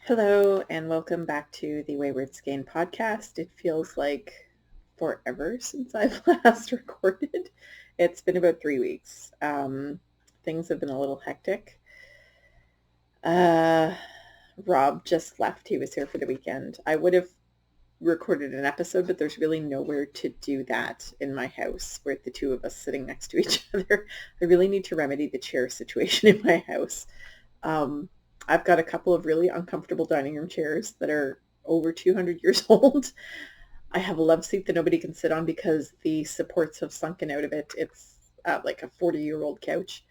Hello and welcome back to the Wayward Skein podcast. It feels like forever since I've last recorded. It's been about 3 weeks. Things have been a little hectic. Rob just left. He was here for the weekend. I would have recorded an episode, but there's really nowhere to do that in my house with the two of us sitting next to each other. I really need to remedy the chair situation in my house. I've got a couple of really uncomfortable dining room chairs that are over 200 years old. I have a love seat that nobody can sit on because the supports have sunken out of it. It's like a 40-year-old couch.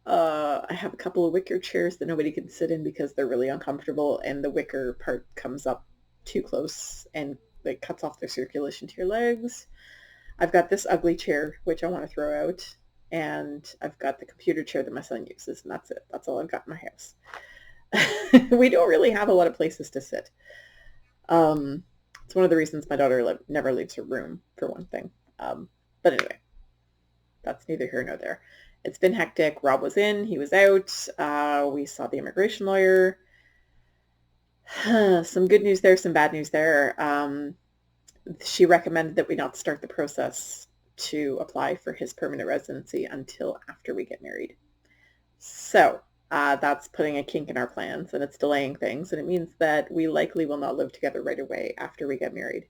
I have a couple of wicker chairs that nobody can sit in because they're really uncomfortable and the wicker part comes up too close and like cuts off the circulation to your legs. I've got this ugly chair, which I want to throw out. And I've got the computer chair that my son uses, and that's it. That's all I've got in my house. We don't really have a lot of places to sit. It's one of the reasons my daughter never leaves her room, for one thing. But anyway, that's neither here nor there. It's been hectic. Rob was in, he was out. We saw the immigration lawyer. Some good news there, some bad news there. She recommended that we not start the process to apply for his permanent residency until after we get married. So that's putting a kink in our plans, and it's delaying things, and it means that we likely will not live together right away after we get married.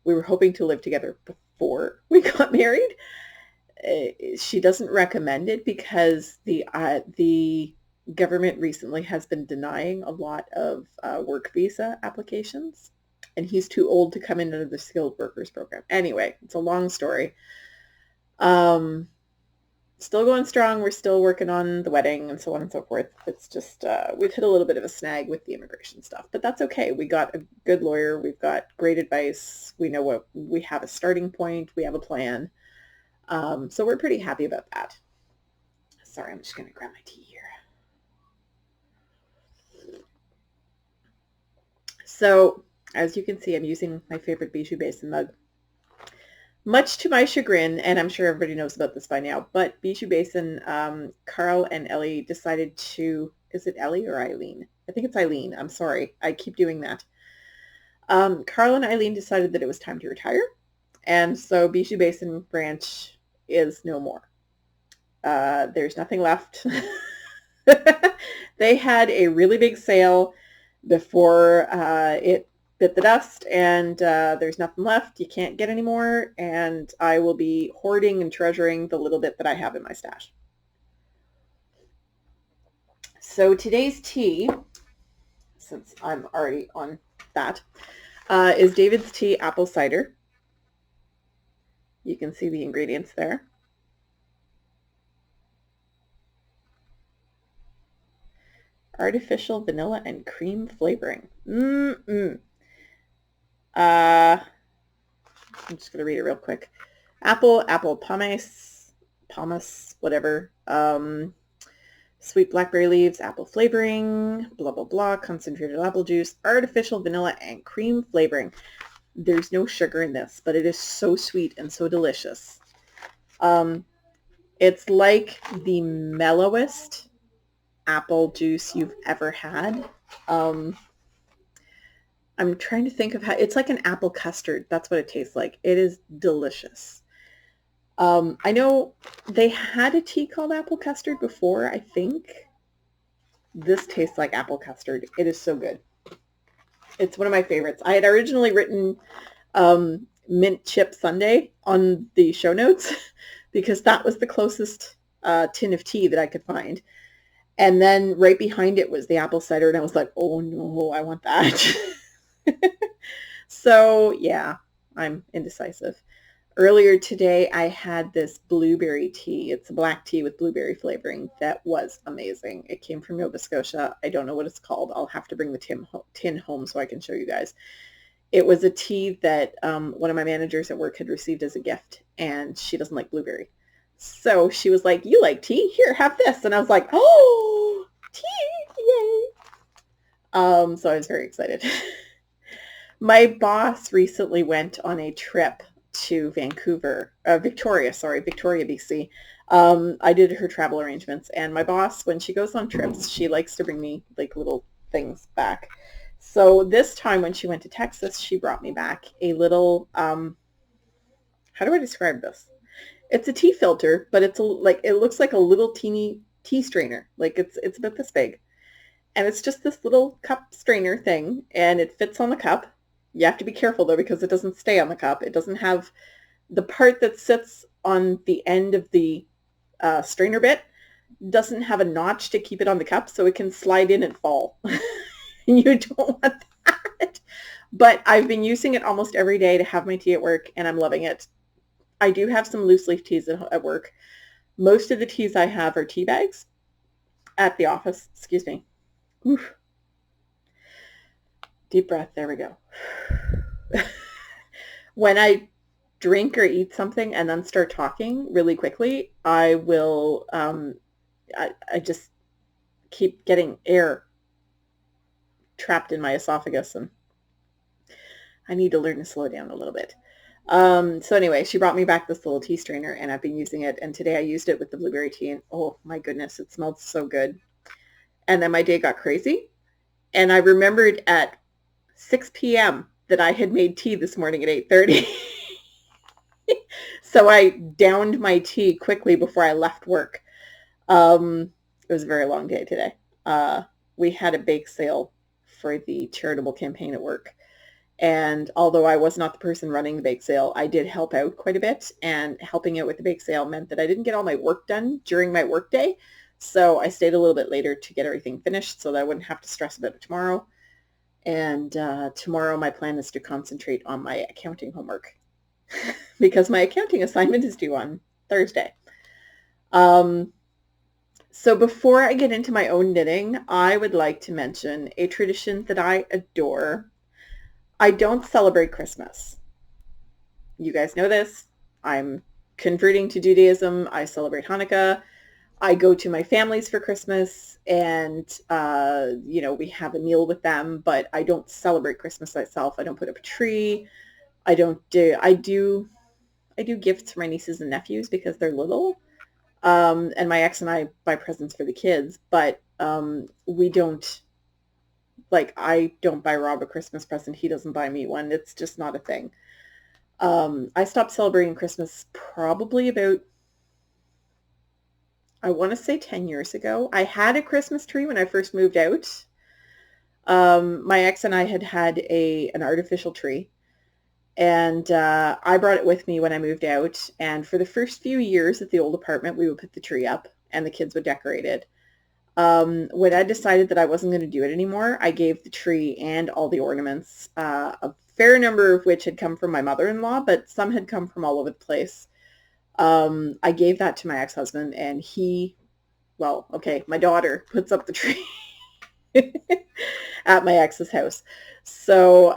We were hoping to live together before we got married. She doesn't recommend it because the government recently has been denying a lot of work visa applications, and he's too old to come in under the skilled workers program. Anyway, it's a long story. Still going strong. We're still working on the wedding and so on and so forth. It's just, we've hit a little bit of a snag with the immigration stuff, but that's okay. We got a good lawyer. We've got great advice. We know what we have, a starting point. We have a plan. So we're pretty happy about that. Sorry, I'm just going to grab my tea here. So as you can see, I'm using my favorite Bijou Basin mug. Much to my chagrin, and I'm sure everybody knows about this by now, but Bijou Basin, Carl and Ellie decided to, is it Ellie or Eileen? I think it's Eileen. I'm sorry. I keep doing that. Carl and Eileen decided that it was time to retire, and so Bijou Basin branch is no more. There's nothing left. They had a really big sale before it bit the dust, and there's nothing left. You can't get any more, and I will be hoarding and treasuring the little bit that I have in my stash. So today's tea, since I'm already on that, is David's Tea Apple Cider. You can see the ingredients there. Artificial vanilla and cream flavoring. I'm just going to read it real quick. Apple pomace, whatever. Sweet blackberry leaves, apple flavoring, blah, blah, blah, concentrated apple juice, artificial vanilla and cream flavoring. There's no sugar in this, but it is so sweet and so delicious. It's like the mellowest apple juice you've ever had. I'm trying to think of how, it's like an apple custard. That's what it tastes like. It is delicious. I know they had a tea called apple custard before, I think. This tastes like apple custard. It is so good. It's one of my favorites. I had originally written mint chip sundae on the show notes because that was the closest tin of tea that I could find. And then right behind it was the apple cider, and I was like, oh no, I want that. So yeah, I'm indecisive. Earlier today, I had this blueberry tea. It's a black tea with blueberry flavoring that was amazing. It came from Nova Scotia. I don't know what it's called. I'll have to bring the tin home so I can show you guys. It was a tea that one of my managers at work had received as a gift, and she doesn't like blueberry. So she was like, you like tea? Here, have this. And I was like, oh, tea, yay. So I was very excited. My boss recently went on a trip to Victoria, BC. I did her travel arrangements, and my boss, when she goes on trips, she likes to bring me like little things back. So this time when she went to Texas, she brought me back a little, how do I describe this? It's a tea filter, but it looks like a little teeny tea strainer. Like it's about this big. And it's just this little cup strainer thing, and it fits on the cup. You have to be careful though, because it doesn't stay on the cup. It doesn't have the part that sits on the end of the strainer bit doesn't have a notch to keep it on the cup, so it can slide in and fall. You don't want that. But I've been using it almost every day to have my tea at work, and I'm loving it. I do have some loose leaf teas at work. Most of the teas I have are tea bags at the office. Excuse me. Oof. Deep breath. There we go. When I drink or eat something and then start talking really quickly, I will, I just keep getting air trapped in my esophagus, and I need to learn to slow down a little bit. So anyway, she brought me back this little tea strainer, and I've been using it, and today I used it with the blueberry tea, and oh my goodness, it smelled so good. And then my day got crazy, and I remembered at 6 p.m. that I had made tea this morning at 8:30. So I downed my tea quickly before I left work. It was a very long day today. We had a bake sale for the charitable campaign at work. And although I was not the person running the bake sale, I did help out quite a bit. And helping out with the bake sale meant that I didn't get all my work done during my work day. So I stayed a little bit later to get everything finished so that I wouldn't have to stress about it tomorrow. And tomorrow my plan is to concentrate on my accounting homework because my accounting assignment is due on Thursday. So before I get into my own knitting, I would like to mention a tradition that I adore. I don't celebrate Christmas. You guys know this. I'm converting to Judaism. I celebrate Hanukkah. I go to my family's for Christmas, and we have a meal with them, but I don't celebrate Christmas myself. I don't put up a tree. I do gifts for my nieces and nephews because they're little. And my ex and I buy presents for the kids, but we don't, I don't buy Rob a Christmas present. He doesn't buy me one. It's just not a thing. I stopped celebrating Christmas probably about, I want to say 10 years ago. I had a Christmas tree when I first moved out. My ex and I had an artificial tree, and I brought it with me when I moved out. And for the first few years at the old apartment, we would put the tree up and the kids would decorate it. When I decided that I wasn't going to do it anymore, I gave the tree and all the ornaments, a fair number of which had come from my mother-in-law, but some had come from all over the place. I gave that to my ex-husband, and my daughter puts up the tree at my ex's house. So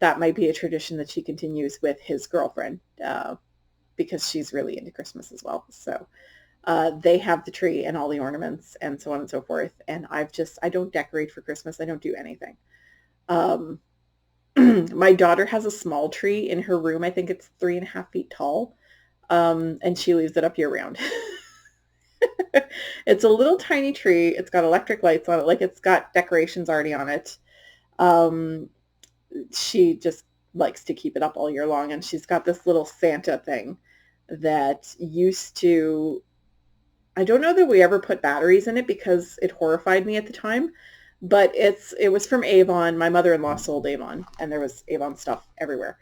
that might be a tradition that she continues with his girlfriend, because she's really into Christmas as well. So they have the tree and all the ornaments and so on and so forth. And I don't decorate for Christmas. I don't do anything. My daughter has a small tree in her room. I think it's 3.5 feet tall. And she leaves it up year round. It's a little tiny tree. It's got electric lights on it. It's got decorations already on it. She just likes to keep it up all year long. And she's got this little Santa thing that I don't know that we ever put batteries in it because it horrified me at the time, but it was from Avon. My mother-in-law sold Avon, and there was Avon stuff everywhere.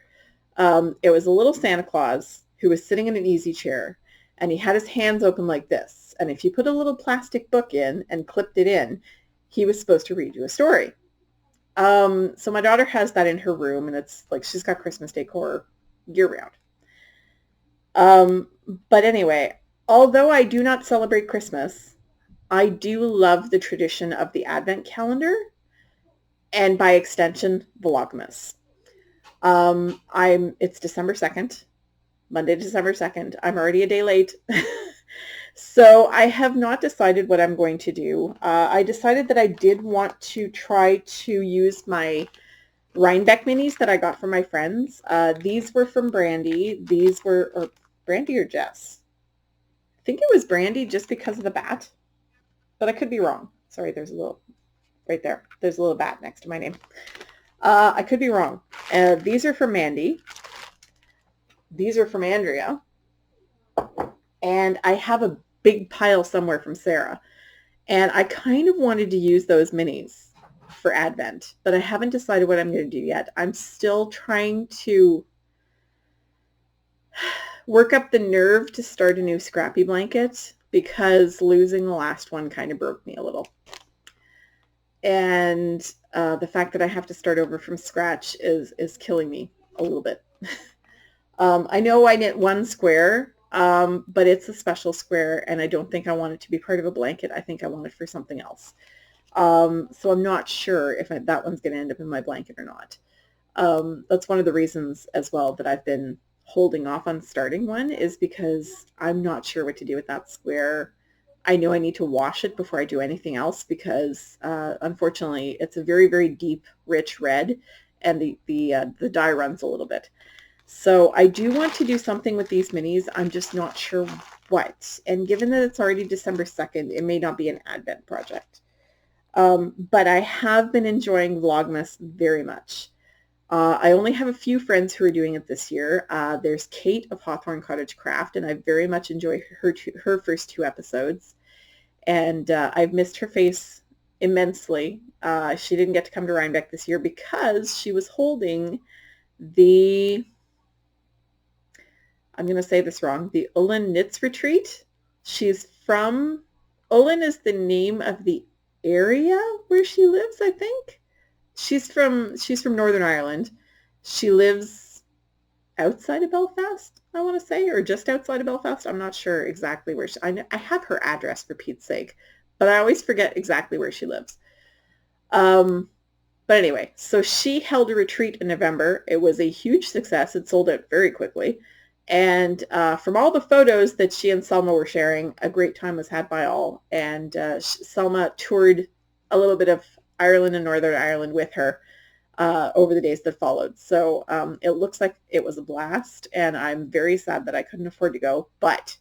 It was a little Santa Claus who was sitting in an easy chair, and he had his hands open like this. And if you put a little plastic book in and clipped it in, he was supposed to read you a story. So my daughter has that in her room, and it's she's got Christmas decor year round. But anyway, although I do not celebrate Christmas, I do love the tradition of the Advent calendar, and by extension, Vlogmas. It's December 2nd. Monday, December 2nd. I'm already a day late. So I have not decided what I'm going to do. I decided that I did want to try to use my Rhinebeck minis that I got from my friends. These were from Brandy. Or Brandy or Jess? I think it was Brandy just because of the bat, but I could be wrong. Sorry, there's a little right there. There's a little bat next to my name. I could be wrong. These are from Mandy. These are from Andrea. And I have a big pile somewhere from Sarah. And I kind of wanted to use those minis for Advent, but I haven't decided what I'm going to do yet. I'm still trying to work up the nerve to start a new scrappy blanket because losing the last one kind of broke me a little. And the fact that I have to start over from scratch is killing me a little bit. I know I knit one square, but it's a special square, and I don't think I want it to be part of a blanket. I think I want it for something else. So I'm not sure if that one's going to end up in my blanket or not. That's one of the reasons as well that I've been holding off on starting one, is because I'm not sure what to do with that square. I know I need to wash it before I do anything else because unfortunately it's a very, very deep, rich red, and the dye runs a little bit. So I do want to do something with these minis. I'm just not sure what. And given that it's already December 2nd, it may not be an Advent project. But I have been enjoying Vlogmas very much. I only have a few friends who are doing it this year. There's Kate of Hawthorne Cottage Craft, and I very much enjoy her first 2 episodes. And I've missed her face immensely. She didn't get to come to Rhinebeck this year because she was holding the, I'm going to say this wrong, the Ulin Knits Retreat. Ulin is the name of the area where she lives, I think. She's from Northern Ireland. She lives outside of Belfast, I want to say, or just outside of Belfast. I'm not sure exactly where I have her address, for Pete's sake, but I always forget exactly where she lives. But anyway, so she held a retreat in November. It was a huge success. It sold out very quickly. And from all the photos that she and Selma were sharing, a great time was had by all. And Selma toured a little bit of Ireland and Northern Ireland with her over the days that followed. So it looks like it was a blast, and I'm very sad that I couldn't afford to go. But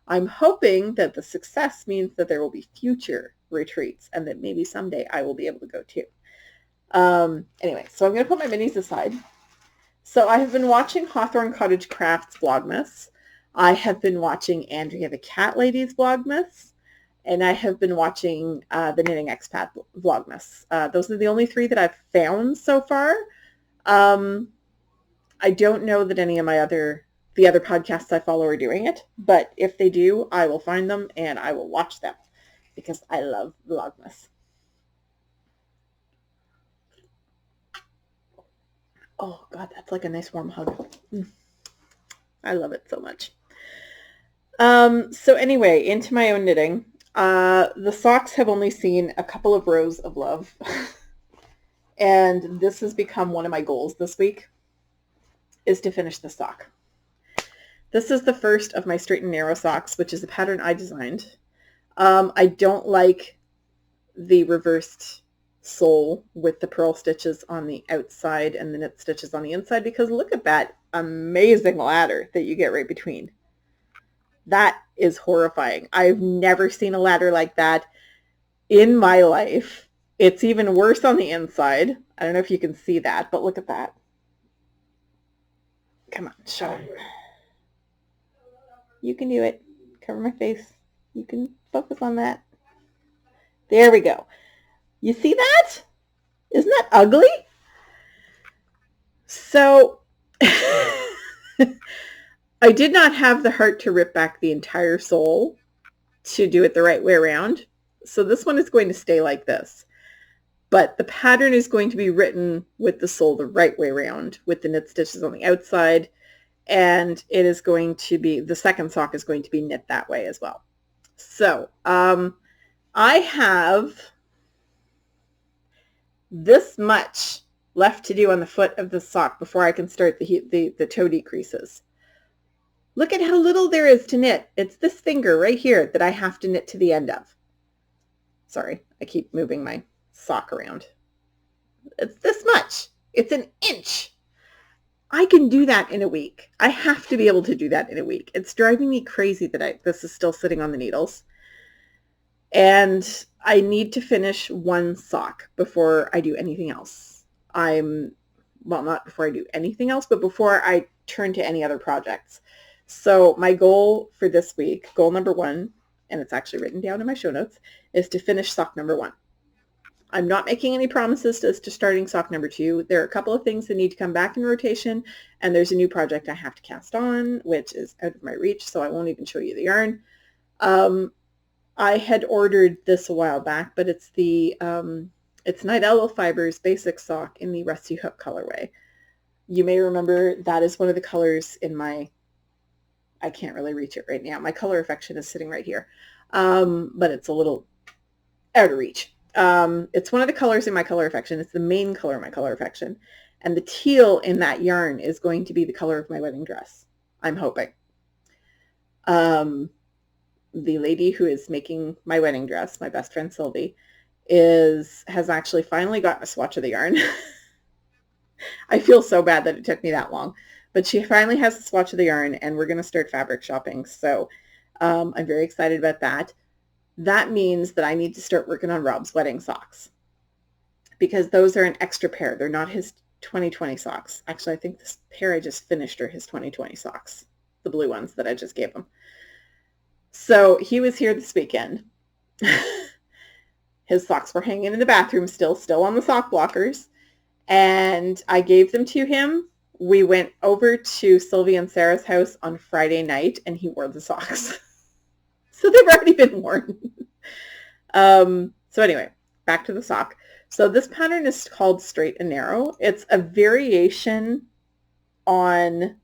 I'm hoping that the success means that there will be future retreats and that maybe someday I will be able to go too. Anyway, so I'm going to put my minis aside. So I have been watching Hawthorne Cottage Crafts Vlogmas. I have been watching Andrea the Cat Lady's Vlogmas. And I have been watching the Knitting Expat Vlogmas. Those are the only 3 that I've found so far. I don't know that any of the other podcasts I follow are doing it. But if they do, I will find them and I will watch them because I love Vlogmas. Oh, God, that's like a nice warm hug. I love it so much. So anyway, into my own knitting. The socks have only seen a couple of rows of love. And this has become one of my goals this week, is to finish the sock. This is the first of my straight and narrow socks, which is a pattern I designed. I don't like the reversed sole with the purl stitches on the outside and the knit stitches on the inside, because look at that amazing ladder that you get right between. That is horrifying. I've never seen a ladder like that in my life. It's even worse on the inside. I don't know if you can see that, but look at that. Come on, show it. You can do it. Cover my face. You can focus on that. There we go. You see that? Isn't that ugly? So I did not have the heart to rip back the entire sole to do it the right way around. So this one is going to stay like this. But the pattern is going to be written with the sole the right way around, with the knit stitches on the outside. And it is going to be, the second sock is going to be knit that way as well. So I have this much left to do on the foot of the sock before I can start the toe decreases. Look at how little there is to knit. It's this finger right here that I have to knit to the end of. Sorry, I keep moving my sock around. It's this much. It's an inch. I can do that in a week. I have to be able to do that in a week. It's driving me crazy that this is still sitting on the needles. And I need to finish one sock before I do anything else. Well, not before I do anything else, but before I turn to any other projects. So my goal for this week, goal number 1, and it's actually written down in my show notes, is to finish sock number 1. I'm not making any promises as to starting sock number 2. There are a couple of things that need to come back in rotation, and there's a new project I have to cast on, which is out of my reach, so I won't even show you the yarn. I had ordered this a while back, but it's it's Night Owl Fibers Basic Sock in the Rusty Hook colorway. You may remember that is one of the colors in my, I can't really reach it right now. My color affection is sitting right here, but it's a little out of reach. It's one of the colors in my color affection. It's the main color of my color affection. And the teal in that yarn is going to be the color of my wedding dress, I'm hoping. The lady who is making my wedding dress, my best friend Sylvie, has actually finally gotten a swatch of the yarn. I feel so bad that it took me that long, but she finally has a swatch of the yarn, and we're going to start fabric shopping. So I'm very excited about that. That means that I need to start working on Rob's wedding socks, because those are an extra pair. They're not his 2020 socks. Actually, I think this pair I just finished are his 2020 socks, the blue ones that I just gave him. So he was here this weekend. His socks were hanging in the bathroom still on the sock blockers. And I gave them to him. We went over to Sylvie and Sarah's house on Friday night, and he wore the socks. So they've already been worn. So anyway, back to the sock. So this pattern is called Straight and Narrow. It's a variation on,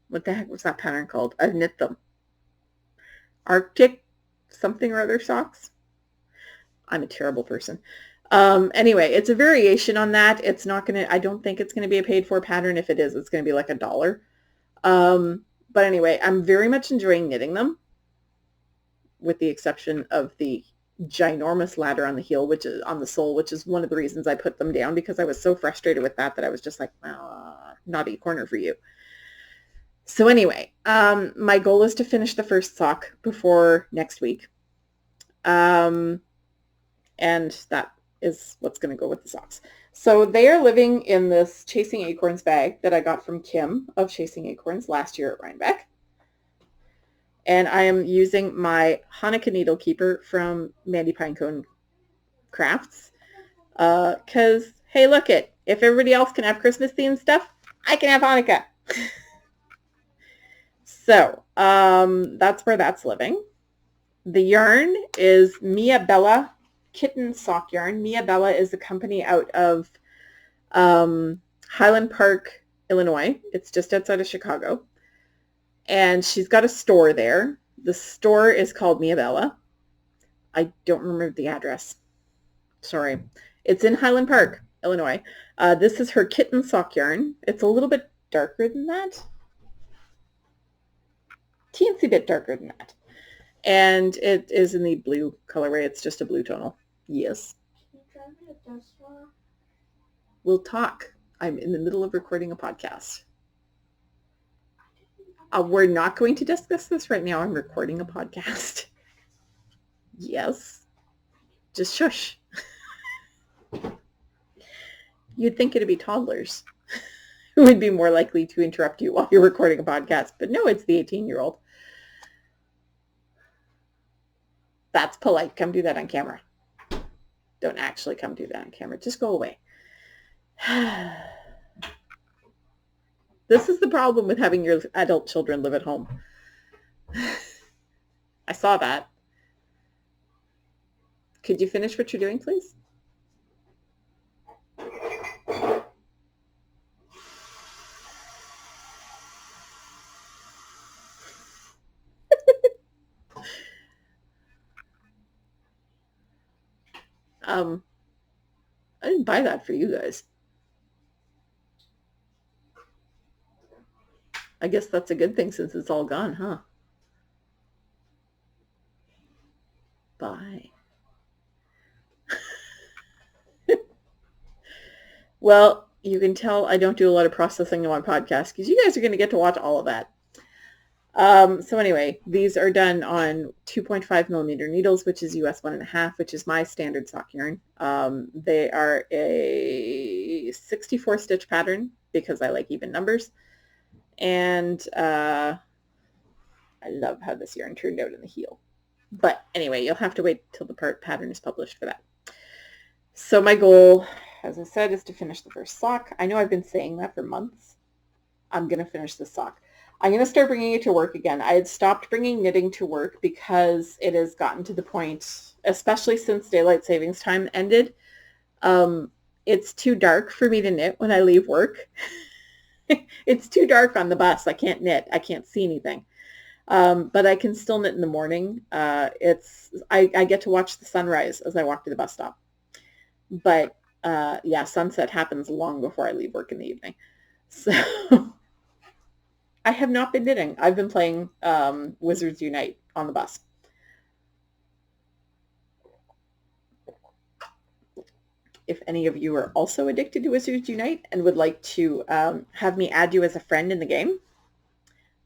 what the heck was that pattern called? I've knit them. Arctic something or other socks. I'm a terrible person. Anyway, it's a variation on that. It's not going to, I don't think it's going to be a paid for pattern. If it is, it's going to be like $1. But anyway, I'm very much enjoying knitting them, with the exception of the ginormous ladder on the heel, which is on the sole, which is one of the reasons I put them down, because I was so frustrated with that I was just like, naughty corner for you. So anyway, my goal is to finish the first sock before next week. And that is what's going to go with the socks. So they are living in this Chasing Acorns bag that I got from Kim of Chasing Acorns last year at Rhinebeck. And I am using my Hanukkah needle keeper from Mandy Pinecone Crafts. Because, hey, look it, if everybody else can have Christmas themed stuff, I can have Hanukkah. So that's where that's living. The yarn is Mia Bella Kitten Sock Yarn. Mia Bella is a company out of Highland Park, Illinois. It's just outside of Chicago. And she's got a store there. The store is called Mia Bella. I don't remember the address. Sorry. It's in Highland Park, Illinois. This is her kitten sock yarn. It's a little bit darker than that. Teensy bit darker than that. And it is in the blue colorway. It's just a blue tonal. Yes. Can you drive me a dust wall? We'll talk. I'm in the middle of recording a podcast. We're not going to discuss this right now. I'm recording a podcast. Yes. Just shush. You'd think it'd be toddlers who would be more likely to interrupt you while you're recording a podcast. But no, it's the 18-year-old. That's polite. Come do that on camera. Don't actually come do that on camera. Just go away. This is the problem with having your adult children live at home. I saw that. Could you finish what you're doing, please? I didn't buy that for you guys. I guess that's a good thing since it's all gone, huh? Bye. Well, you can tell I don't do a lot of processing on my podcast because you guys are going to get to watch all of that. So anyway, these are done on 2.5 millimeter needles, which is US 1.5, which is my standard sock yarn. They are a 64 stitch pattern because I like even numbers. And I love how this yarn turned out in the heel. But anyway, you'll have to wait till the pattern is published for that. So my goal, as I said, is to finish the first sock. I know I've been saying that for months. I'm going to finish this sock. I'm going to start bringing it to work again. I had stopped bringing knitting to work because it has gotten to the point, especially since daylight savings time ended, it's too dark for me to knit when I leave work. It's too dark on the bus. I can't knit. I can't see anything. But I can still knit in the morning. I get to watch the sunrise as I walk to the bus stop. But yeah, sunset happens long before I leave work in the evening. So I have not been knitting. I've been playing Wizards Unite on the bus. If any of you are also addicted to Wizards Unite and would like to have me add you as a friend in the game,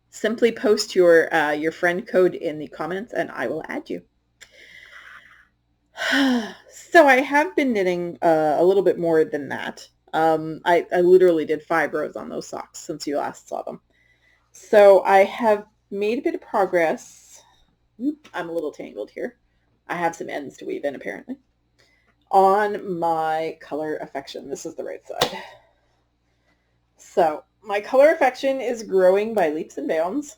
simply post your friend code in the comments and I will add you. So I have been knitting a little bit more than that. I literally did 5 rows on those socks since you last saw them. So I have made a bit of progress. I'm a little tangled here. I have some ends to weave in apparently. On my color affection. This is the right side. So my color affection is growing by leaps and bounds.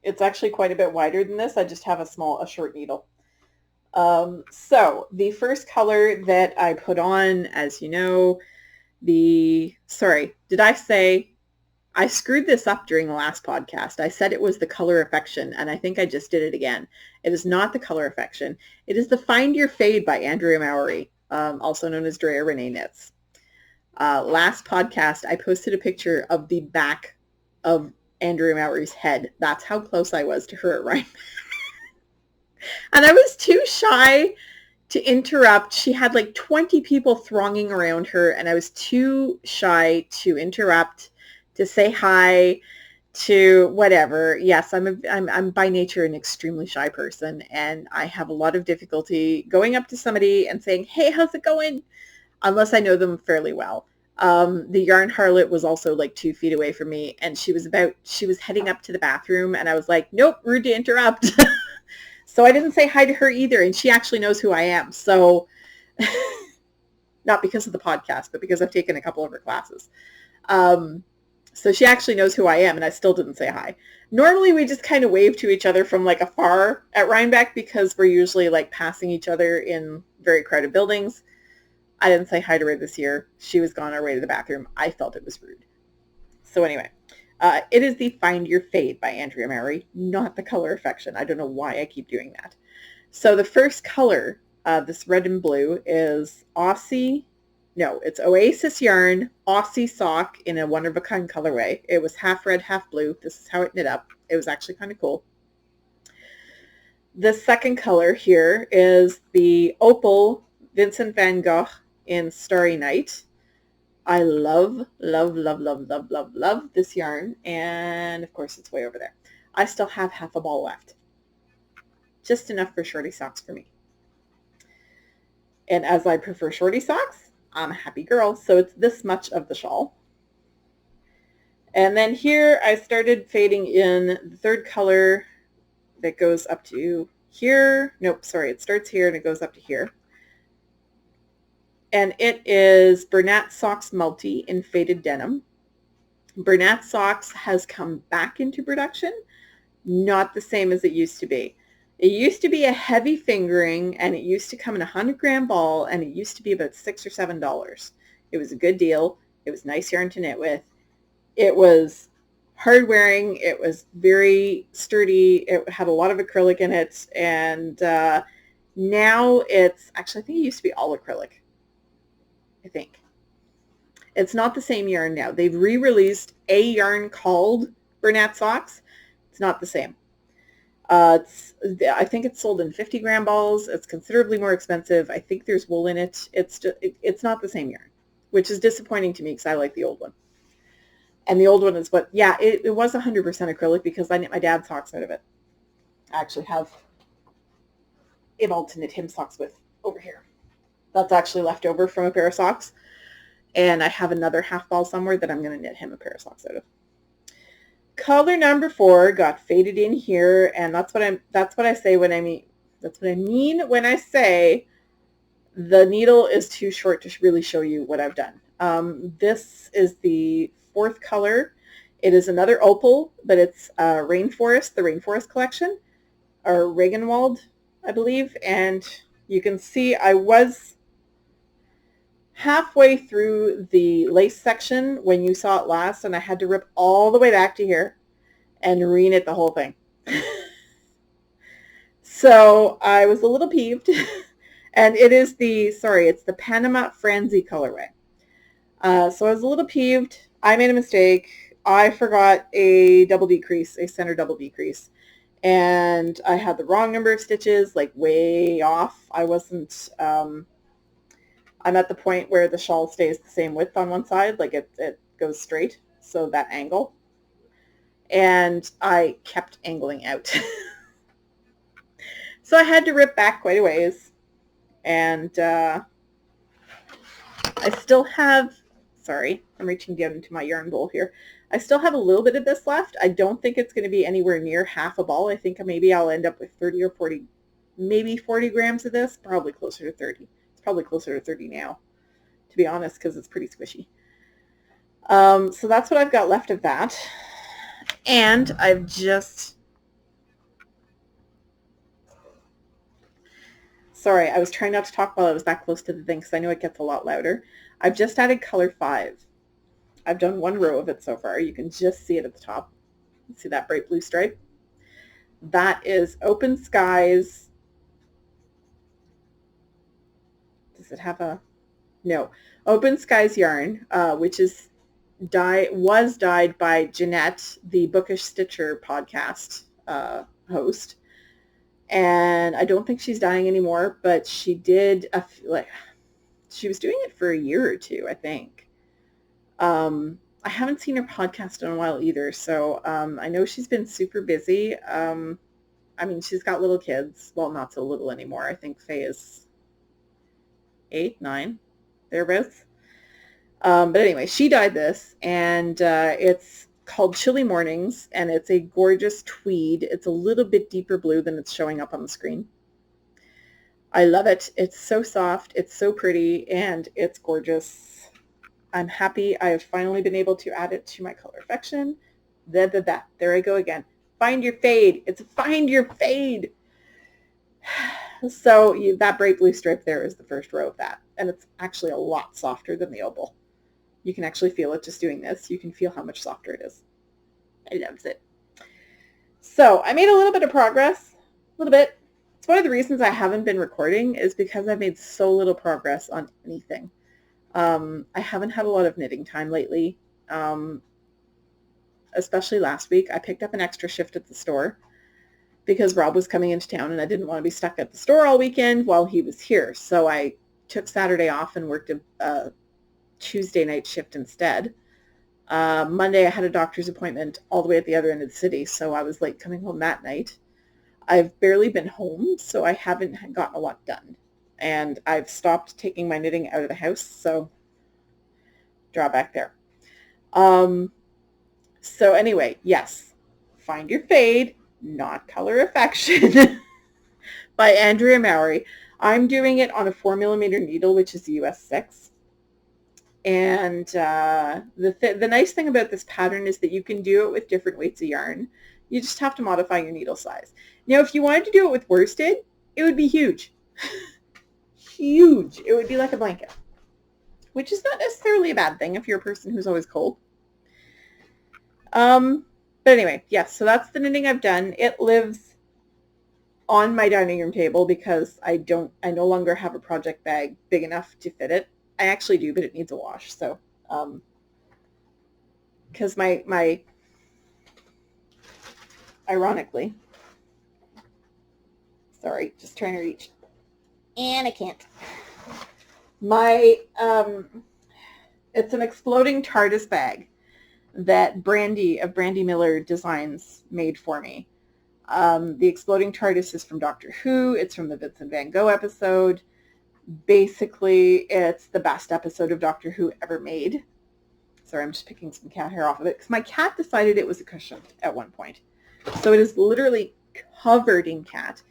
It's actually quite a bit wider than this. I just have a short needle. So the first color that I put on, as you know, did I say, I screwed this up during the last podcast. I said it was the color affection, and I think I just did it again. It is not the color affection. It is the Find Your Fade by Andrea Mowry, also known as Drea Renee Knits. Last podcast, I posted a picture of the back of Andrea Mowry's head. That's how close I was to her at Ryan. And I was too shy to interrupt. She had like 20 people thronging around her, and I was too shy to interrupt, to say hi, to whatever. Yes, I'm by nature an extremely shy person, and I have a lot of difficulty going up to somebody and saying, "Hey, how's it going?" unless I know them fairly well. The yarn harlot was also like 2 feet away from me, and she was heading up to the bathroom, and I was like, "Nope, rude to interrupt." So I didn't say hi to her either, and she actually knows who I am. So not because of the podcast, but because I've taken a couple of her classes. So she actually knows who I am, and I still didn't say hi. Normally, we just kind of wave to each other from like afar at Rhinebeck because we're usually like passing each other in very crowded buildings. I didn't say hi to her this year. She was gone her way to the bathroom. I felt it was rude. So anyway, it is the Find Your Fade by Andrea Mowry, not the color affection. I don't know why I keep doing that. So the first color, this red and blue, is it's Oasis yarn, Aussie sock in a one-of-a-kind colorway. It was half red, half blue. This is how it knit up. It was actually kind of cool. The second color here is the Opal Vincent van Gogh in Starry Night. I love, love, love, love, love, love, love this yarn. And of course it's way over there. I still have half a ball left. Just enough for shorty socks for me. And as I prefer shorty socks, I'm a happy girl. So it's this much of the shawl. And then here I started fading in the third color that goes up to here. Nope, sorry. It starts here and it goes up to here. And it is Bernat Socks Multi in Faded Denim. Bernat Socks has come back into production, not the same as it used to be. It used to be a heavy fingering, and it used to come in a 100-gram ball, and it used to be about $6 or $7. It was a good deal. It was nice yarn to knit with. It was hard wearing. It was very sturdy. It had a lot of acrylic in it, and now it's, actually I think it used to be all acrylic. I think. It's not the same yarn now. They've re-released a yarn called Bernat Socks. It's not the same. I think it's sold in 50-gram balls. It's considerably more expensive. I think there's wool in it. It's not the same yarn, which is disappointing to me because I like the old one. And the old one is what, yeah, it was 100% acrylic because I knit my dad's socks out of it. I actually have it all to knit him socks with over here. That's actually left over from a pair of socks. And I have another half ball somewhere that I'm going to knit him a pair of socks out of. Color number 4 got faded in here, and that's what I say when I mean, that's what I mean when I say the needle is too short to really show you what I've done. This is the 4th color. It is another opal, but it's Rainforest, the Rainforest collection, or Regenwald, I believe. And you can see I was halfway through the lace section when you saw it last, and I had to rip all the way back to here and re-knit the whole thing. So I was a little peeved. And it is it's the Panama Franzi colorway. So I was a little peeved. I made a mistake. I forgot a center double decrease. And I had the wrong number of stitches, like way off. I wasn't, I'm at the point where the shawl stays the same width on one side, like it goes straight, so that angle. And I kept angling out. So I had to rip back quite a ways. And I still have, sorry, I'm reaching down into my yarn bowl here. I still have a little bit of this left. I don't think it's going to be anywhere near half a ball. I think maybe I'll end up with 30 or 40, maybe 40 grams of this, probably closer to 30. It's probably closer to 30 now, to be honest, because it's pretty squishy. So that's what I've got left of that. And I've just, sorry, I was trying not to talk while I was that close to the thing because I know it gets a lot louder. I've just added color 5. I've done 1 row of it so far. You can just see it at the top. See that bright blue stripe? That is Open Skies. Does it have a? No. Open Skies yarn, which is was dyed by Jeanette, the Bookish Stitcher podcast host. And I don't think she's dyeing anymore, but she did she was doing it for a year or 2, I think. I haven't seen her podcast in a while either, so I know she's been super busy. I mean, she's got little kids. Well, not so little anymore. I think Faye is 8, 9, thereabouts. But anyway, she dyed this, and it's called Chilly Mornings, and it's a gorgeous tweed. It's a little bit deeper blue than it's showing up on the screen. I love it. It's so soft, it's so pretty, and it's gorgeous. I'm happy I have finally been able to add it to my color affection. There I go again. Find your fade. It's find your fade. So that bright blue stripe there is the first row of that, and it's actually a lot softer than the opal. You can actually feel it just doing this. You can feel how much softer it is. I love it. So I made a little bit of progress, a little bit. It's one of the reasons I haven't been recording is because I've made so little progress on anything. I haven't had a lot of knitting time lately, especially last week. I picked up an extra shift at the store because Rob was coming into town and I didn't want to be stuck at the store all weekend while he was here. So I took Saturday off and worked a Tuesday night shift instead. Monday I had a doctor's appointment all the way at the other end of the city, so I was late coming home that night. I've barely been home, so I haven't gotten a lot done. And I've stopped taking my knitting out of the house, so drawback there. So anyway, yes, Find Your Fade, Not Color Affection by Andrea Mowry. I'm doing it on a 4mm needle, which is US 6. And the nice thing about this pattern is that you can do it with different weights of yarn. You just have to modify your needle size. Now, if you wanted to do it with worsted, it would be huge. Huge. It would be like a blanket, which is not necessarily a bad thing if you're a person who's always cold. But anyway, yes, so that's the knitting I've done. It lives on my dining room table because I no longer have a project bag big enough to fit it. I actually do, but it needs a wash. So, because my ironically, sorry, just trying to reach, and I can't. My, it's an exploding TARDIS bag that Brandy of Brandy Miller Designs made for me. The Exploding TARDIS is from Doctor Who. It's from the Vincent van Gogh episode. Basically, it's the best episode of Doctor Who ever made. Sorry, I'm just picking some cat hair off of it because my cat decided it was a cushion at one point. So it is literally covered in cat,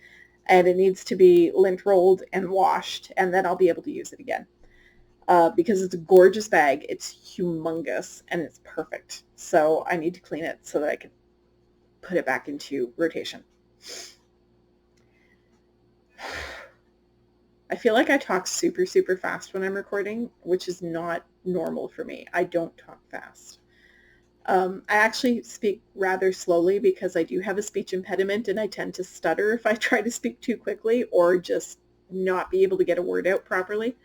and it needs to be lint rolled and washed, and then I'll be able to use it again. Because it's a gorgeous bag. It's humongous, and it's perfect. So I need to clean it so that I can put it back into rotation. I feel like I talk super, super fast when I'm recording, which is not normal for me. I don't talk fast. I actually speak rather slowly because I do have a speech impediment, and I tend to stutter if I try to speak too quickly or just not be able to get a word out properly.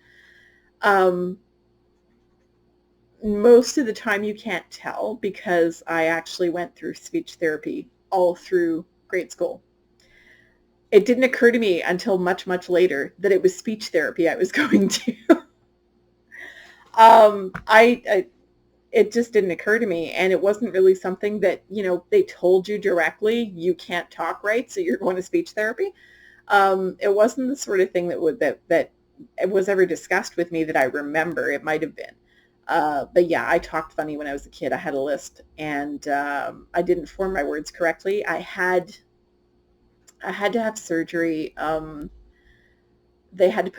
Most of the time you can't tell because I actually went through speech therapy all through grade school. It didn't occur to me until much, much later that it was speech therapy I was going to. It just didn't occur to me, and it wasn't really something that, they told you directly, you can't talk right, so you're going to speech therapy. It wasn't the sort of thing that it was ever discussed with me that I remember. It might have been. But yeah, I talked funny when I was a kid. I had a lisp, and I didn't form my words correctly. I had to have surgery. They had to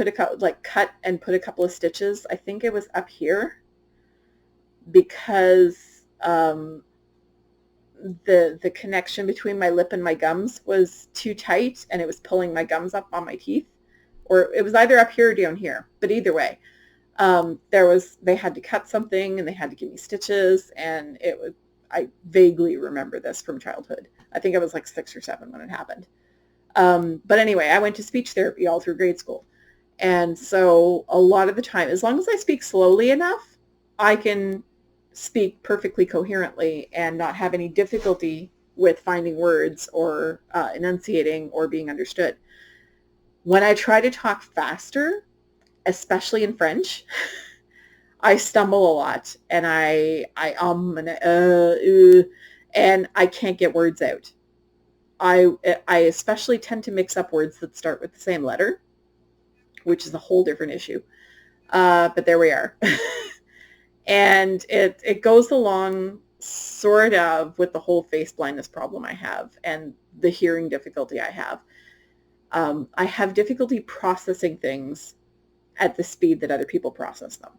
cut and put a couple of stitches. I think it was up here because the connection between my lip and my gums was too tight, and it was pulling my gums up on my teeth. Or it was either up here or down here. But either way, they had to cut something, and they had to give me stitches, and I vaguely remember this from childhood. I think I was like 6 or 7 when it happened. But anyway, I went to speech therapy all through grade school. And so a lot of the time, as long as I speak slowly enough, I can speak perfectly coherently and not have any difficulty with finding words or enunciating or being understood. When I try to talk faster, especially in French, I stumble a lot, and and I can't get words out. I especially tend to mix up words that start with the same letter, which is a whole different issue. But there we are. And it goes along sort of with the whole face blindness problem I have and the hearing difficulty I have. I have difficulty processing things at the speed that other people process them.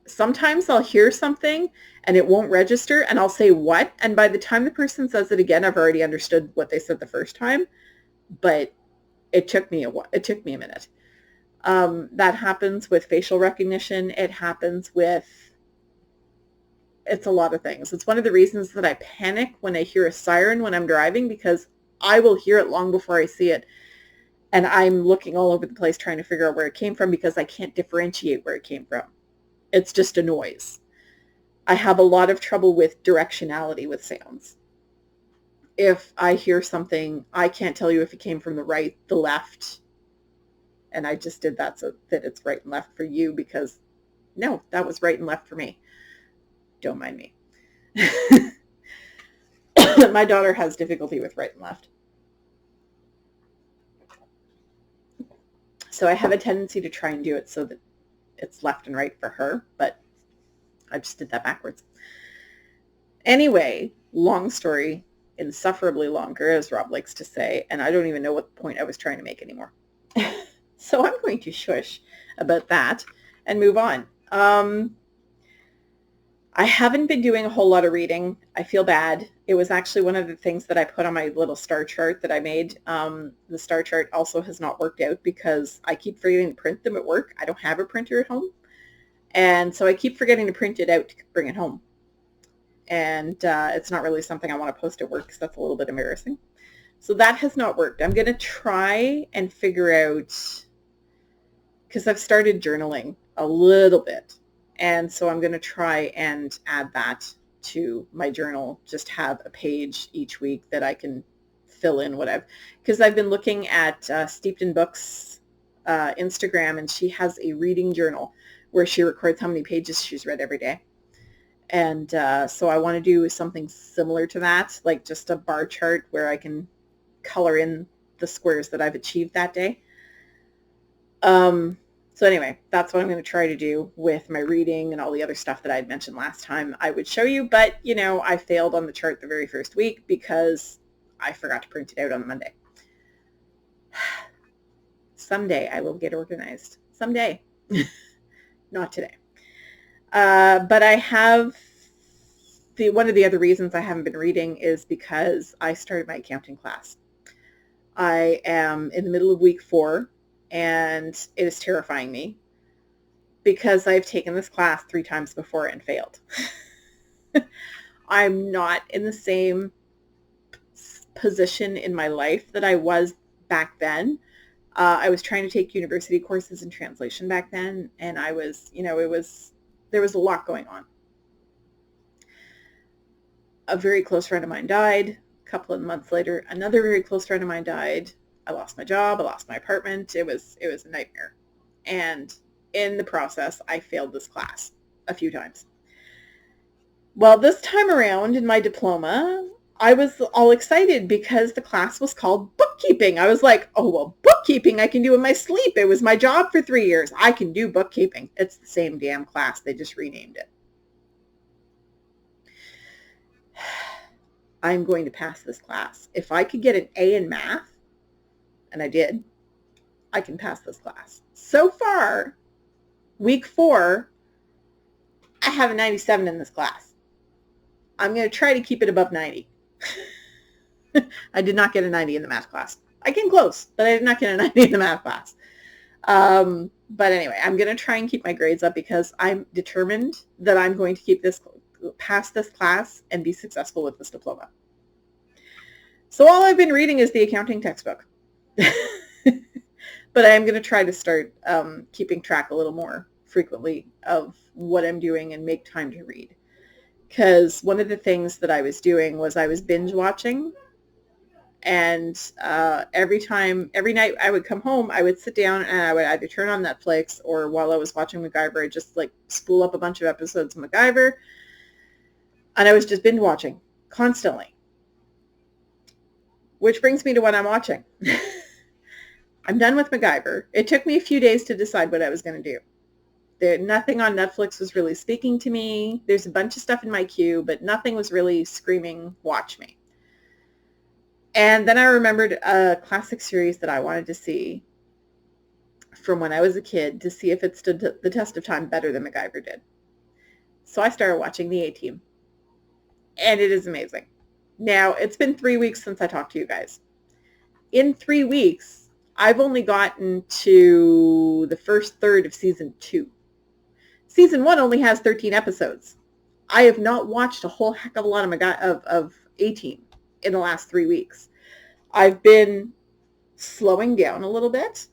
Sometimes I'll hear something and it won't register, and I'll say what, and by the time the person says it again, I've already understood what they said the first time, but it took me a minute. That happens with facial recognition. It's a lot of things. It's one of the reasons that I panic when I hear a siren when I'm driving, because I will hear it long before I see it. And I'm looking all over the place trying to figure out where it came from because I can't differentiate where it came from. It's just a noise. I have a lot of trouble with directionality with sounds. If I hear something, I can't tell you if it came from the right, the left. And I just did that so that it's right and left for you, because no, that was right and left for me. Don't mind me. My daughter has difficulty with right and left. So I have a tendency to try and do it so that it's left and right for her, but I just did that backwards. Anyway, long story, insufferably longer, as Rob likes to say, and I don't even know what point I was trying to make anymore. So I'm going to shush about that and move on. I haven't been doing a whole lot of reading. I feel bad. It was actually one of the things that I put on my little star chart that I made. The star chart also has not worked out because I keep forgetting to print them at work. I don't have a printer at home. And so I keep forgetting to print it out to bring it home. And it's not really something I want to post at work because that's a little bit embarrassing. So that has not worked. I'm going to try and figure out, because I've started journaling a little bit. And so I'm going to try and add that to my journal, just have a page each week that I can fill in whatever. Because I've been looking at Steeped in Books Instagram, and she has a reading journal where she records how many pages she's read every day. And so I want to do something similar to that, like just a bar chart where I can color in the squares that I've achieved that day. So anyway, that's what I'm going to try to do with my reading and all the other stuff that I had mentioned last time I would show you. But, you know, I failed on the chart the very first week because I forgot to print it out on Monday. Someday I will get organized. Someday. Not today. But I have, one of the other reasons I haven't been reading is because I started my accounting class. I am in the middle of week 4, and it is terrifying me because I've taken this class 3 times before and failed. I'm not in the same position in my life that I was back then. I was trying to take university courses in translation back then, and I was, you know, there was a lot going on. A very close friend of mine died. A couple of months later, another very close friend of mine died. I lost my job. I lost my apartment. It was a nightmare. And in the process, I failed this class a few times. Well, this time around in my diploma, I was all excited because the class was called bookkeeping. I was like, oh, well, bookkeeping I can do in my sleep. It was my job for 3 years. I can do bookkeeping. It's the same damn class. They just renamed it. I'm going to pass this class. If I could get an A in math, and I did, I can pass this class. So far, week 4, I have a 97 in this class. I'm going to try to keep it above 90. I did not get a 90 in the math class. I came close, but I did not get a 90 in the math class. But anyway, I'm going to try and keep my grades up because I'm determined that I'm going to pass this class and be successful with this diploma. So all I've been reading is the accounting textbook. But I am going to try to start keeping track a little more frequently of what I'm doing and make time to read. Because one of the things that I was doing was I was binge watching. And every night I would come home, I would sit down and I would either turn on Netflix, or while I was watching MacGyver, I'd just like spool up a bunch of episodes of MacGyver. And I was just binge watching constantly. Which brings me to what I'm watching. I'm done with MacGyver. It took me a few days to decide what I was going to do. Nothing on Netflix was really speaking to me. There's a bunch of stuff in my queue, but nothing was really screaming, watch me. And then I remembered a classic series that I wanted to see from when I was a kid to see if it stood the test of time better than MacGyver did. So I started watching The A-Team. And it is amazing. Now, it's been 3 weeks since I talked to you guys. In 3 weeks, I've only gotten to the first third of season 2. Season 1 only has 13 episodes. I have not watched a whole heck of a lot of A-Team in the last 3 weeks. I've been slowing down a little bit.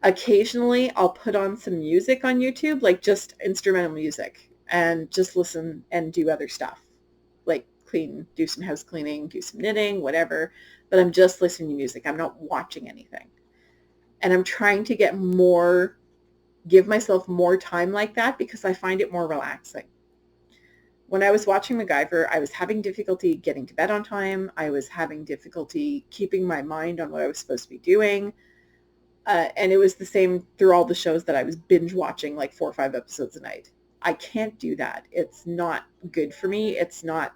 Occasionally, I'll put on some music on YouTube, like just instrumental music, and just listen and do other stuff, like do some house cleaning, do some knitting, whatever. But I'm just listening to music. I'm not watching anything. And I'm trying to give myself more time like that because I find it more relaxing. When I was watching MacGyver, I was having difficulty getting to bed on time. I was having difficulty keeping my mind on what I was supposed to be doing. And it was the same through all the shows that I was binge watching, like 4 or 5 episodes a night. I can't do that. It's not good for me. It's not,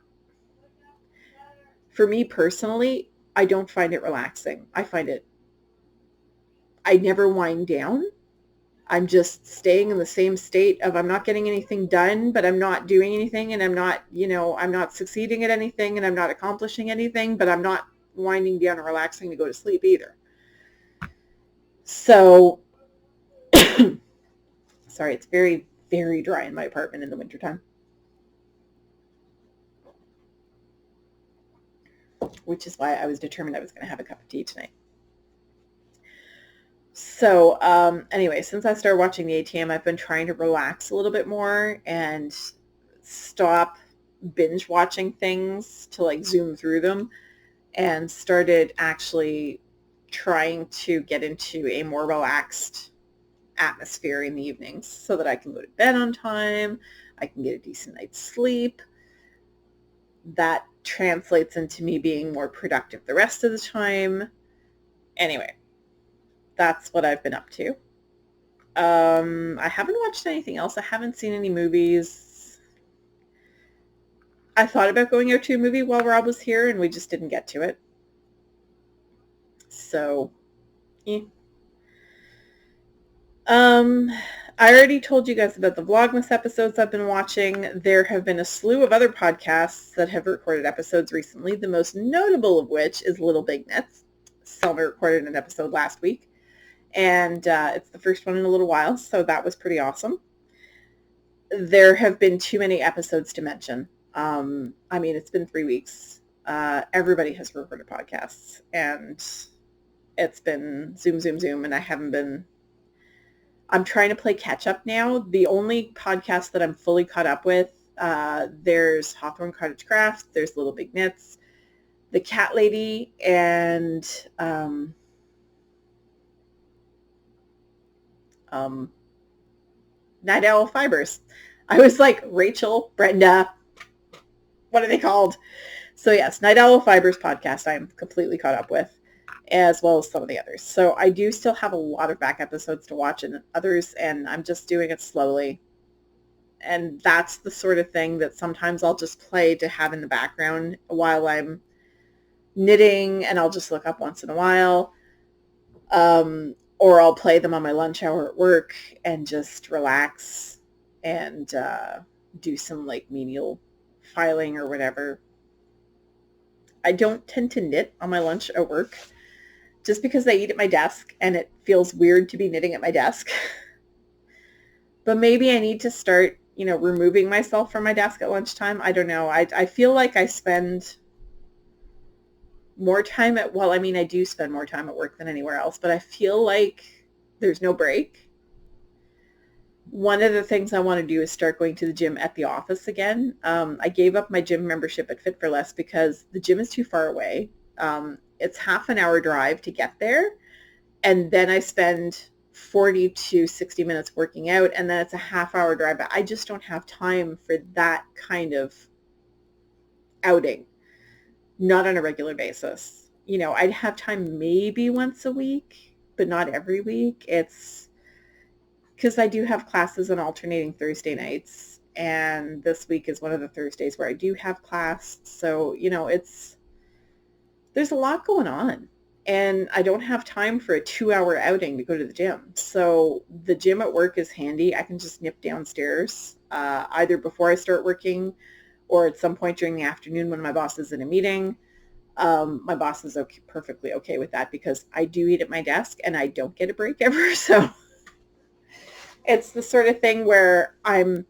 for me personally, I don't find it relaxing. I never wind down. I'm just staying in the same state of I'm not getting anything done, but I'm not doing anything, and I'm not succeeding at anything, and I'm not accomplishing anything, but I'm not winding down or relaxing to go to sleep either. So, sorry, it's very, very dry in my apartment in the wintertime, which is why I was determined I was going to have a cup of tea tonight. So anyway, since I started watching the A-Team, I've been trying to relax a little bit more and stop binge watching things to like zoom through them, and started actually trying to get into a more relaxed atmosphere in the evenings so that I can go to bed on time. I can get a decent night's sleep. That translates into me being more productive the rest of the time. Anyway, that's what I've been up to. I haven't watched anything else. I haven't seen any movies. I thought about going out to a movie while Rob was here, and we just didn't get to it. So, yeah. I already told you guys about the Vlogmas episodes I've been watching. There have been a slew of other podcasts that have recorded episodes recently, the most notable of which is Little Big Nets. Selma recorded an episode last week, and it's the first one in a little while, so that was pretty awesome. There have been too many episodes to mention. I mean, it's been 3 weeks. Everybody has recorded podcasts, and it's been zoom, and I haven't been... I'm trying to play catch up now. The only podcast that I'm fully caught up with, there's Hawthorne Cottage Crafts, there's Little Big Knits, The Cat Lady, and Night Owl Fibers. I was like, Rachel, Brenda, what are they called? So yes, Night Owl Fibers podcast I'm completely caught up with, as well as some of the others. So I do still have a lot of back episodes to watch and others, and I'm just doing it slowly. And that's the sort of thing that sometimes I'll just play to have in the background while I'm knitting, and I'll just look up once in a while. Or I'll play them on my lunch hour at work and just relax and do some like menial filing or whatever. I don't tend to knit on my lunch at work, just because I eat at my desk and it feels weird to be knitting at my desk. But maybe I need to start, removing myself from my desk at lunchtime. I don't know. I feel like I spend more time I do spend more time at work than anywhere else, but I feel like there's no break. One of the things I want to do is start going to the gym at the office again. I gave up my gym membership at Fit for Less because the gym is too far away. It's half an hour drive to get there, and then I spend 40 to 60 minutes working out, and then it's a half hour drive. I just don't have time for that kind of outing, not on a regular basis. I'd have time maybe once a week, but not every week. It's because I do have classes on alternating Thursday nights, and this week is one of the Thursdays where I do have class. So, there's a lot going on, and I don't have time for a 2-hour outing to go to the gym. So the gym at work is handy. I can just nip downstairs either before I start working or at some point during the afternoon when my boss is in a meeting. My boss is perfectly okay with that because I do eat at my desk and I don't get a break ever. So it's the sort of thing where I'm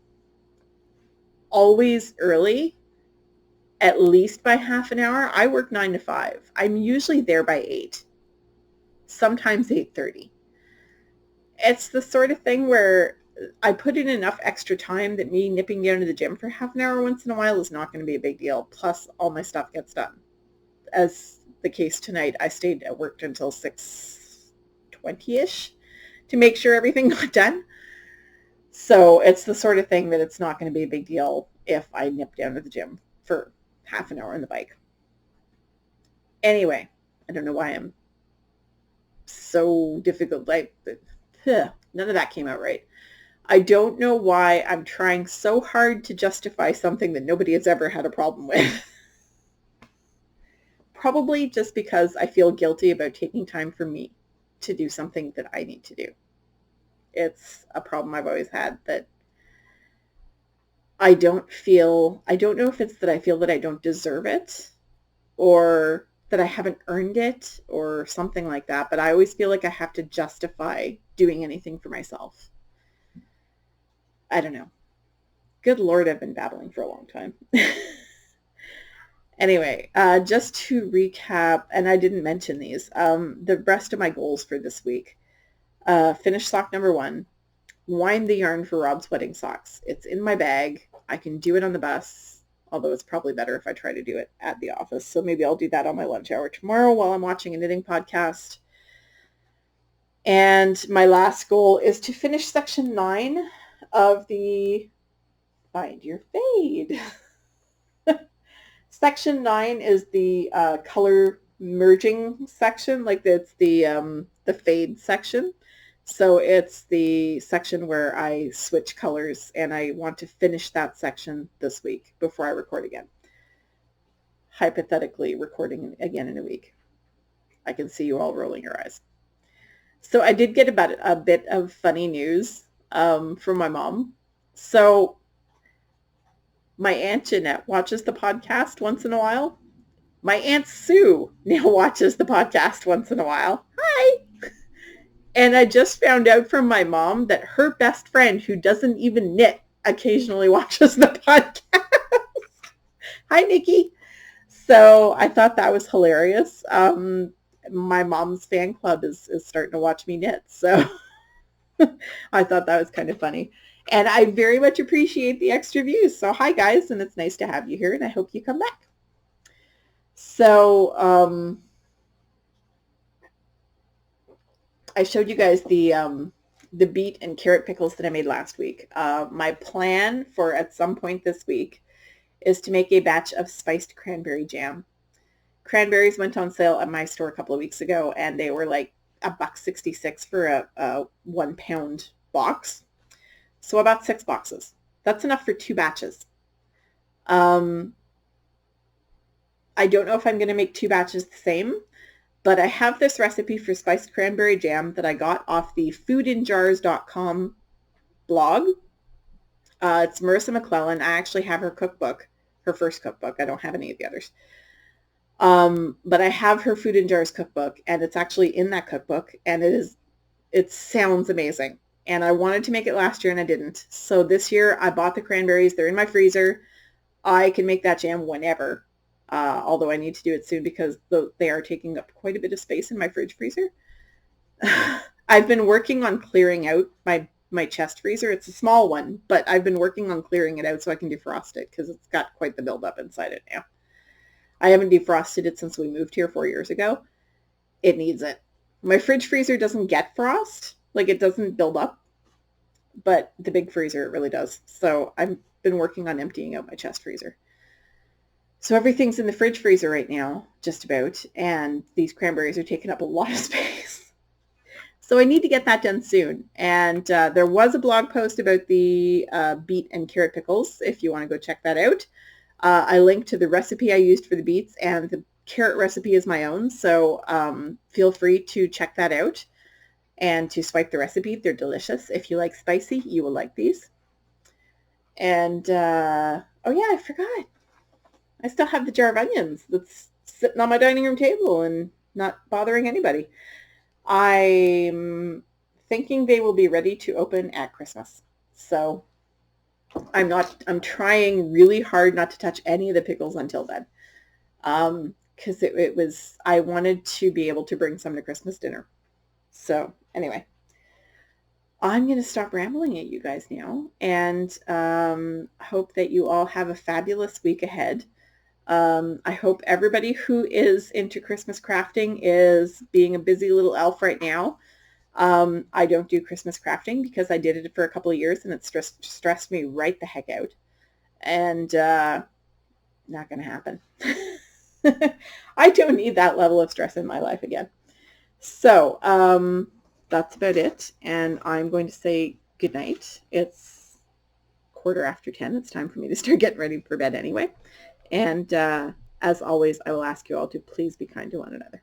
always early, at least by half an hour. I work 9 to 5. I'm usually there by 8, sometimes 8:30. It's the sort of thing where I put in enough extra time that me nipping down to the gym for half an hour once in a while is not going to be a big deal. Plus, all my stuff gets done. As the case tonight, I stayed at work until 6:20-ish to make sure everything got done. So it's the sort of thing that it's not going to be a big deal if I nip down to the gym for half an hour on the bike. Anyway, I don't know why I'm so difficult. None of that came out right. I don't know why I'm trying so hard to justify something that nobody has ever had a problem with. Probably just because I feel guilty about taking time for me to do something that I need to do. It's a problem I've always had, that I don't know if it's that I feel that I don't deserve it or that I haven't earned it or something like that, but I always feel like I have to justify doing anything for myself. I don't know. Good Lord, I've been babbling for a long time. Anyway, just to recap, and I didn't mention these, the rest of my goals for this week. Finish sock number 1. Wind the yarn for Rob's wedding socks. It's in my bag. I can do it on the bus, although it's probably better if I try to do it at the office. So maybe I'll do that on my lunch hour tomorrow while I'm watching a knitting podcast. And my last goal is to finish section 9 of the find your fade. Section 9 is the color merging section, like it's the fade section. So it's the section where I switch colors, and I want to finish that section this week before I record again. Hypothetically recording again in a week. I can see you all rolling your eyes. So I did get about a bit of funny news from my mom. So my Aunt Jeanette watches the podcast once in a while. My Aunt Sue now watches the podcast once in a while. Hi! And I just found out from my mom that her best friend, who doesn't even knit, occasionally watches the podcast. Hi, Nikki. So I thought that was hilarious. My mom's fan club is starting to watch me knit. So I thought that was kind of funny. And I very much appreciate the extra views. So hi, guys, and it's nice to have you here, and I hope you come back. So I showed you guys the beet and carrot pickles that I made last week. My plan for at some point this week is to make a batch of spiced cranberry jam. Cranberries went on sale at my store a couple of weeks ago, and they were like $1.66 for a 1 pound box. So about 6 boxes. That's enough for 2 batches. I don't know if I'm going to make 2 batches the same, but I have this recipe for spiced cranberry jam that I got off the foodinjars.com blog. It's Marissa McClellan. I actually have her cookbook, her first cookbook. I don't have any of the others. But I have her Food in Jars cookbook, and it's actually in that cookbook, and it sounds amazing. And I wanted to make it last year, and I didn't. So this year, I bought the cranberries. They're in my freezer. I can make that jam whenever, although I need to do it soon because they are taking up quite a bit of space in my fridge freezer. I've been working on clearing out my chest freezer. It's a small one, but I've been working on clearing it out so I can defrost it because it's got quite the buildup inside it now. I haven't defrosted it since we moved here 4 years ago. It needs it. My fridge freezer doesn't get frost. Like, it doesn't build up. But the big freezer, it really does. So I've been working on emptying out my chest freezer. So everything's in the fridge freezer right now, just about. And these cranberries are taking up a lot of space. So I need to get that done soon. And there was a blog post about the beet and carrot pickles, if you want to go check that out. I linked to the recipe I used for the beets, and the carrot recipe is my own. So feel free to check that out and to swipe the recipe. They're delicious. If you like spicy, you will like these. And, oh yeah, I forgot. I still have the jar of onions that's sitting on my dining room table and not bothering anybody. I'm thinking they will be ready to open at Christmas. So I'm trying really hard not to touch any of the pickles until then. Because I wanted to be able to bring some to Christmas dinner. So anyway, I'm going to stop rambling at you guys now, and hope that you all have a fabulous week ahead. I hope everybody who is into Christmas crafting is being a busy little elf right now. I don't do Christmas crafting because I did it for a couple of years and it stressed me right the heck out. And not going to happen. I don't need that level of stress in my life again. So that's about it. And I'm going to say good night. It's 10:15. It's time for me to start getting ready for bed anyway. And as always, I will ask you all to please be kind to one another.